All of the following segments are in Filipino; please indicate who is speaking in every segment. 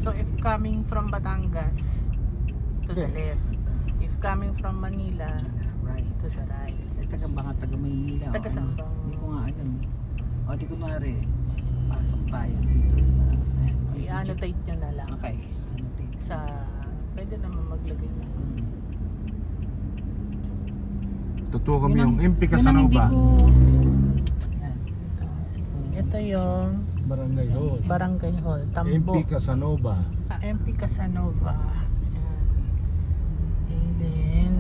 Speaker 1: So if coming from Batangas, to the left. If coming from Manila,
Speaker 2: Right.
Speaker 1: to the right.
Speaker 2: Taga Maynila.
Speaker 1: Taga Sambang.
Speaker 2: Hindi ko nga alam. O di kunwari, pasok tayo dito sa...
Speaker 1: I-annotate nyo na lang.
Speaker 2: Okay. Annotate.
Speaker 1: Sa, pwede naman maglagay na.
Speaker 3: Totoo kami yung MP
Speaker 2: Yun ang
Speaker 3: Casanova.
Speaker 2: Yan.
Speaker 1: Ito yung
Speaker 3: Barangay Hall.
Speaker 1: Barangay Hall, Tambo.
Speaker 3: MP Casanova.
Speaker 1: MP Casanova. Ayan. And then,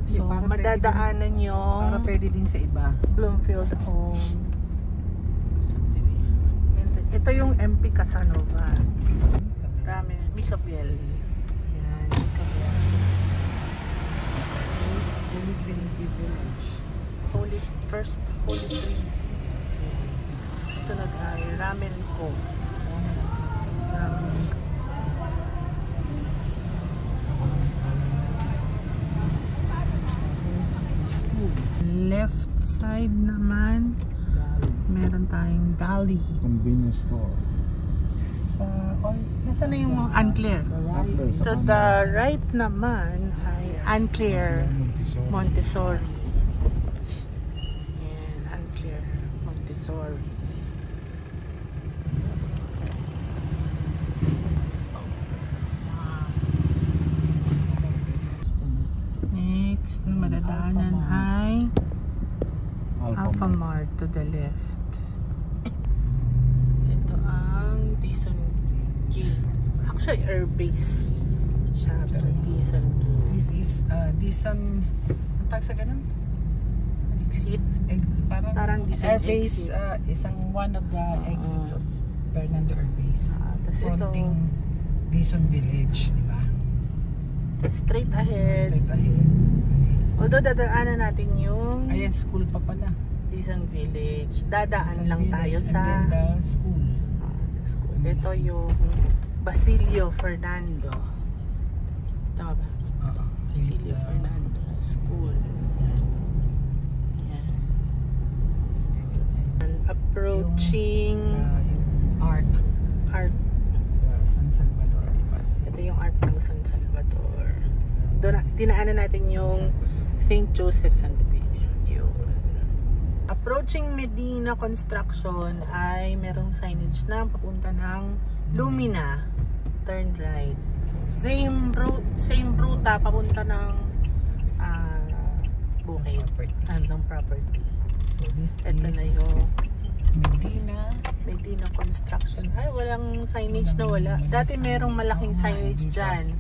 Speaker 1: so
Speaker 2: Para
Speaker 1: madadaanan yung
Speaker 2: Para pwede din sa iba.
Speaker 1: Bloomfield Homes subdivision. And then, ito yung MP Casanova. Micabiel. Ayan, Micabiel.
Speaker 2: Holy Trinity Village.
Speaker 1: First Holy Trinity. Sunod ay Ramen Co. Ramen Co. Left side naman, meron tayong Dali.
Speaker 3: Convenience store.
Speaker 1: Sa, nasa na yung mga unclear? To the right naman ay unclear Montessori. Ayan, unclear Montessori. Next na madadaanan ay Alphamart to the left. Ito ang Dison Gate. Actually, airbase siya, pero Dison Gate.
Speaker 2: This is Dison, ang tag sa ganun?
Speaker 1: Exit. Parang Dison
Speaker 2: Airbase,
Speaker 1: exit.
Speaker 2: isang one of the exits of Fernando Airbase.
Speaker 1: Tapos
Speaker 2: Fronting
Speaker 1: ito,
Speaker 2: Dison Village, di ba?
Speaker 1: straight ahead.
Speaker 2: Straight ahead.
Speaker 1: Although dadaanan natin yung
Speaker 2: Ayan, school pa pala.
Speaker 1: Dison Village. Dadaan
Speaker 2: Dison
Speaker 1: lang tayo
Speaker 2: Village,
Speaker 1: sa
Speaker 2: and then the school.
Speaker 1: sa school. Ito yung Basilio Fernando. Tama ba? Basilio Fernando School. Yan. And approaching
Speaker 2: Yung Arc, the San Salvador facility.
Speaker 1: ito yung Arc ng San Salvador. Doon dinaanan natin yung St. Joseph Subdivision. Approaching Medina Construction ay merong signage na papunta ng Lumina. Turn right. Same ruta papunta ng Bukid. Andong property.
Speaker 2: So this
Speaker 1: Ito
Speaker 2: is
Speaker 1: na yung
Speaker 2: Medina
Speaker 1: Construction. Ay, walang signage na wala. Dati merong malaking signage dyan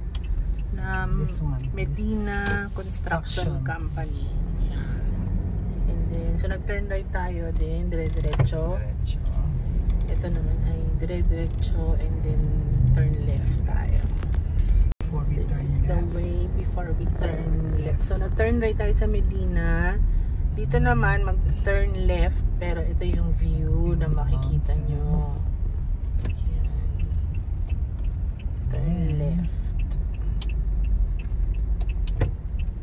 Speaker 1: na
Speaker 2: This one.
Speaker 1: Medina Construction Company. And then, so nag-turn right tayo din, dire-diretso.
Speaker 2: Diretso.
Speaker 1: Ito naman ay dire-diretso and then turn left tayo.
Speaker 2: Before we
Speaker 1: This
Speaker 2: turn
Speaker 1: is the
Speaker 2: left.
Speaker 1: way before we turn left. So nag-turn right tayo sa Medina. Dito naman mag-turn left, pero ito yung view na makikita nyo. Ayan. Turn left.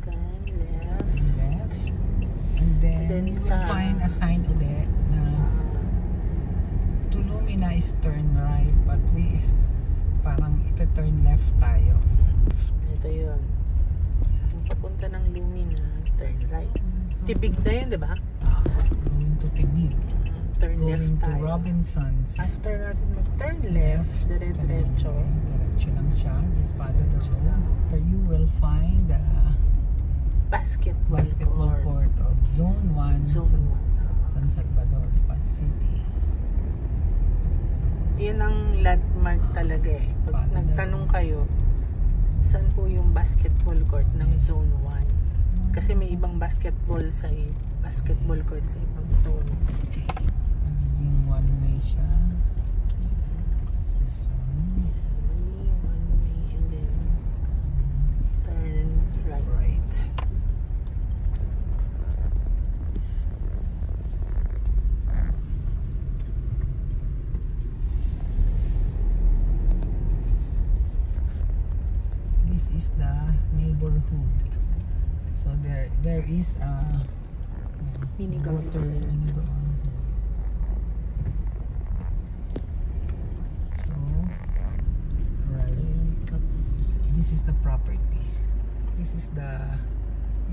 Speaker 1: Turn left.
Speaker 2: Left. And then you will find a sign ulit na to Lumina is turn right, but we parang ito turn left tayo.
Speaker 1: Ito yun. Kung papunta ng Lumina, turn right. Tibig na yun, di ba?
Speaker 2: Going to Tibig.
Speaker 1: Turn left
Speaker 2: Going to
Speaker 1: tayo.
Speaker 2: Robinsons.
Speaker 1: After natin mag-turn left, dire-diretso.
Speaker 2: Diretso lang siya. Just follow the road. Where you will find the basketball court of Zone 1
Speaker 1: Zone
Speaker 2: San Salvador City.
Speaker 1: Yun ang landmark talaga eh. Pag nagtanong kayo, saan po yung basketball court ng Zone 1? Kasi may ibang basketball court sa ibang zone.
Speaker 2: Magiging one way siya. This one.
Speaker 1: One way and then turn right.
Speaker 2: Right. This is the neighborhood. So there is a
Speaker 1: Mini
Speaker 2: water
Speaker 1: government.
Speaker 2: ano doon. is the property. This is the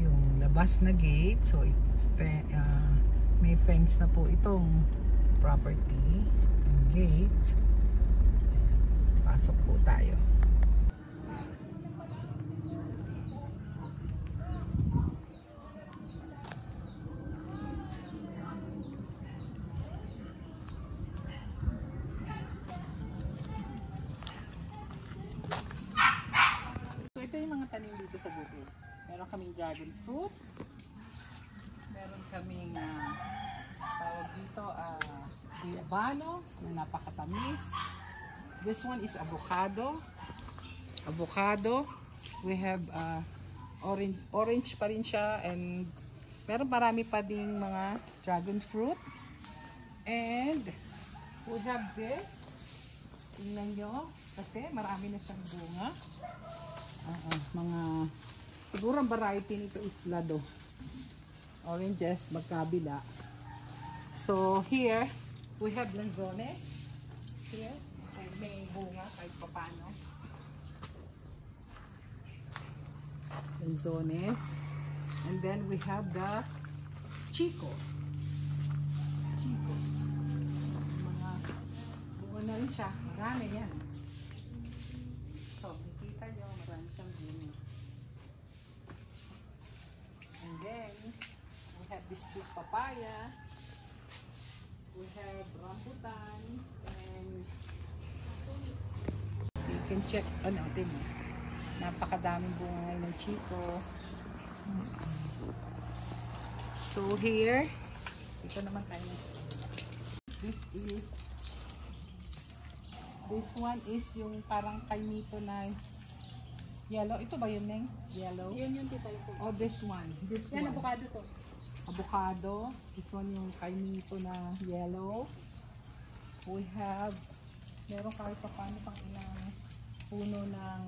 Speaker 2: yung labas na gate. So it's may fence na po itong property and gate. Pasok po tayo. Ito yung mga tanim dito sa bukid. Meron kaming dragon fruit. Meron kaming tawag dito guayabano na napakatamis. This one is avocado. Avocado. We have orange pa rin siya, and meron marami pa ding mga dragon fruit. And we have this. Tingnan nyo kasi marami na siyang bunga. Mga siguro ang variety nito is lado, oranges magkabila. So here we have lanzones here, may bunga kahit papano. Lanzones, and then we have the chico. Mga bunga na rin siya, marami yan. So, nakikita nyo, marami siyang bunga. And then, we have this sweet papaya. We have rambutans. And, so you can check, natin mo. Napakadaming bunga ngayon ng chico. So, here, ito naman tayo. This one is yung parang kainito na yellow. Ito ba yun, Neng? Yellow?
Speaker 1: Yun yung tita yung
Speaker 2: Oh, this one. This
Speaker 1: yan,
Speaker 2: one.
Speaker 1: avocado to.
Speaker 2: Avocado. This one yung kainito na yellow. We have, meron kahit pa paano pang ilang puno ng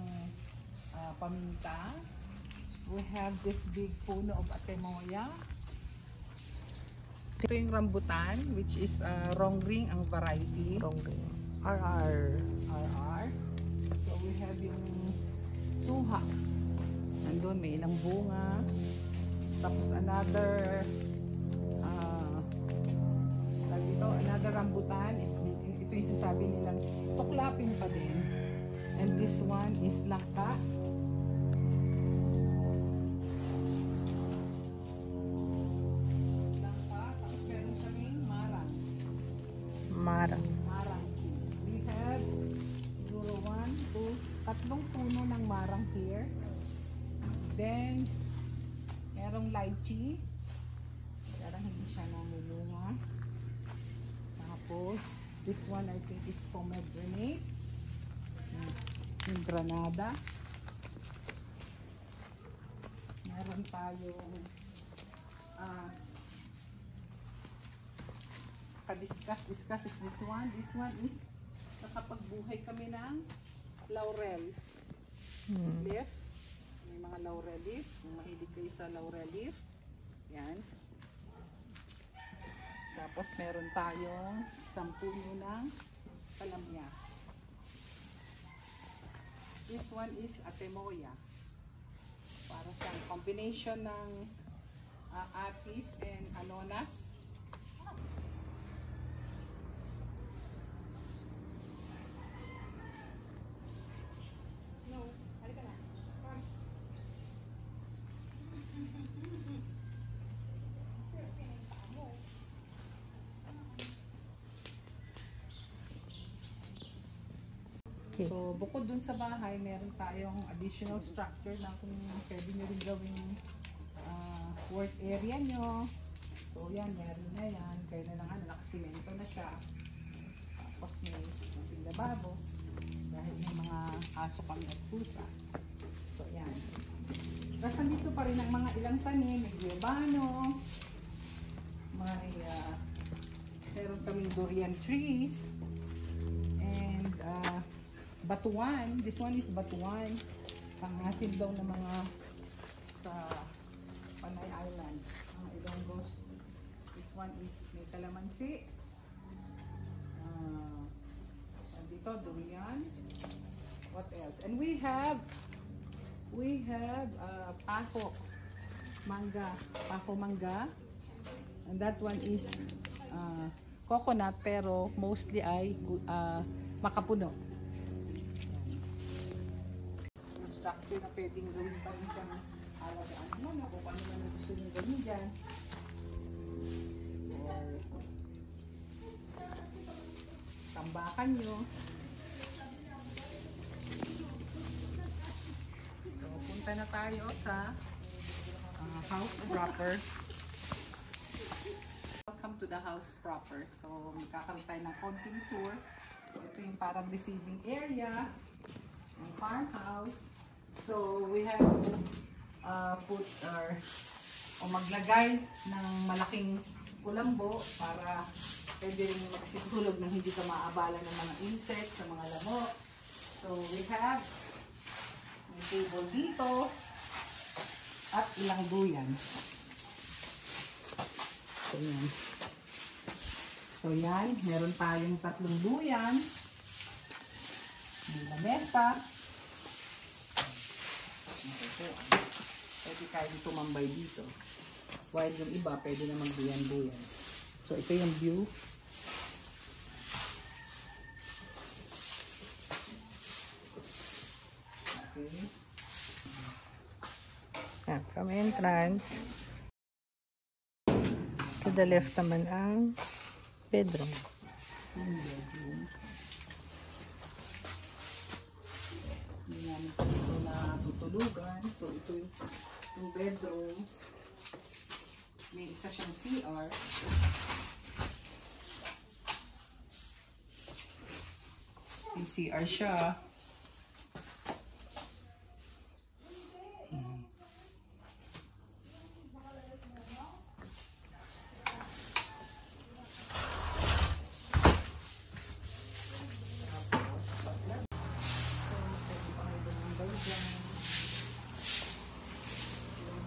Speaker 2: paminta. We have this big puno of atemoya. Ito yung rambutan, which is ronggring ang variety.
Speaker 1: Ronggring. RR.
Speaker 2: So we have yung suha. Nandun, may ilang bunga. Tapos another another rambutan. Ito yung sasabi nilang tuklapin pa din. And this one is langka. Tapos meron kaming marang.
Speaker 1: Marang.
Speaker 2: We have siguro 3 puno ng marang here. Then merong lychee. Parang hindi siya namulunga. Tapos this one I think is pomegranate. Yung granada. Meron tayong discuss is this one. This one is nakapagbuhay kami ng laurel leaf. May mga laurel leaf. Kung mahilig kayo sa laurel leaf, yan. Tapos meron tayong 10 puno ng kalamyas. This one is atemoya. Para siyang combination ng atis and anonas.
Speaker 1: Okay.
Speaker 2: So, bukod dun sa bahay, meron tayong additional structure na kung pwede nyo rin gawing work area nyo. So, yan, meron na yan. Kaya na lang, nakasimento na siya. Tapos may kunting lababo. Dahil may mga aso kami at pusa. So, yan. Tapos nandito pa rin ang mga ilang tanim. May guayabano. Meron kaming durian trees. And, batuan. This one is batuan. Pangasim daw ng mga sa Panay Island. Mga Ilonggos. This one is may kalamansi. Dito, durian. What else? And we have We have paho mangga. And that one is coconut, pero mostly ay makapuno. Yung structure na pwedeng gawin pa rin siyang alagaan mo na kung ano man gusto nyo gawin dyan. Or tambakan nyo. So, punta na tayo sa house proper. Welcome to the house proper. So, magkakaroon tayo ng konting tour. So, ito yung parang receiving area ng farmhouse. So, we have put o maglagay ng malaking kulambo para pwede rin magsitulog nang hindi ka maabala ng mga insect, sa mga lamok. So, we have may table dito at ilang duyan. So, yan. So, yan. Meron tayong 3 duyan. May lamesa. Pwede kayong tumambay dito. While yung iba, pwede na magduyan-duyan. So, ito yung view. Okay.
Speaker 1: Yan, from entrance. To the left naman ang bedroom.
Speaker 2: Hindi namin kasi ito na tutulugan. So, ito yung bedroom. May isa siyang CR. May CR siya.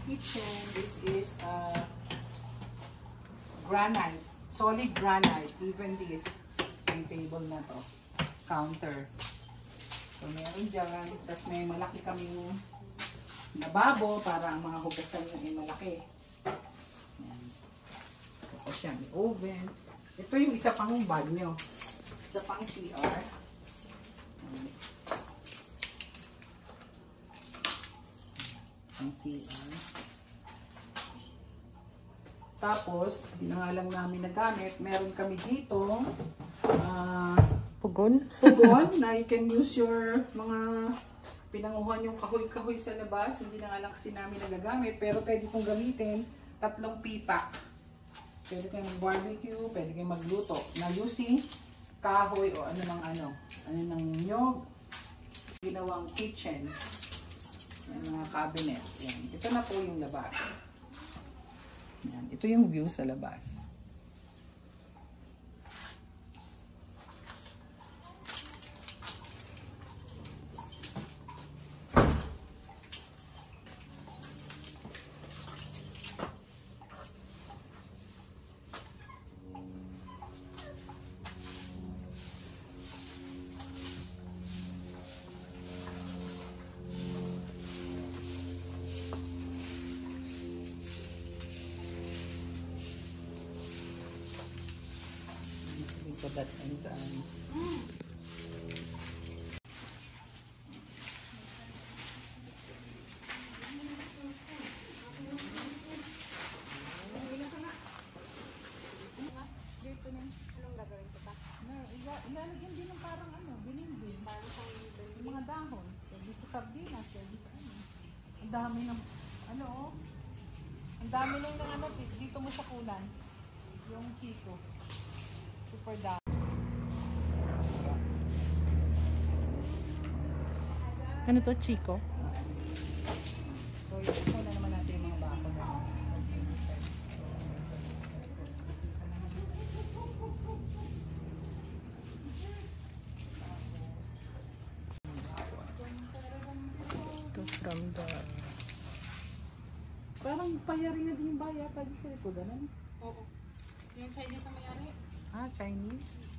Speaker 2: Kitchen. This is granite, solid granite. Even this, yung table na to, counter. So meron dyan, tapos may malaki kaming lababo para ang mga hugasan nyo ay malaki. Yan. Tapos yan, may oven. Ito yung isa pang banyo, isa pang CR. Ang CR. Tapos, hindi na nga lang namin nagamit. Meron kami dito
Speaker 1: Pugon?
Speaker 2: pugon na you can use your mga pinanguhan yung kahoy-kahoy sa labas. Hindi na nga lang kasi namin nagagamit. Pero pwede kong gamitin 3 pipa. Pwede kayong mag-barbecue, pwede kayong magluto na using kahoy o ano ng nyog. Ginawang kitchen. Yung mga cabinet. Yan. Ito na po yung labas. Yan. Ito yung view sa labas. So that ends dito na. Anong gagawin ko pa? Ilalagyan din ng parang binindin. Yung mga dahon. Pwede sa sardinas, pwede sa Ang dami ng, ang dami ng dito mo sa kulan. Yung Chico. Super dami.
Speaker 1: Ano to, Chico?
Speaker 2: So, yun muna naman natin yung mga bako na.
Speaker 1: Ito from the...
Speaker 2: Parang payari na din yung baya pa sa likodan.
Speaker 1: Oo. Yung Chinese na mayari?
Speaker 2: Ah, Chinese?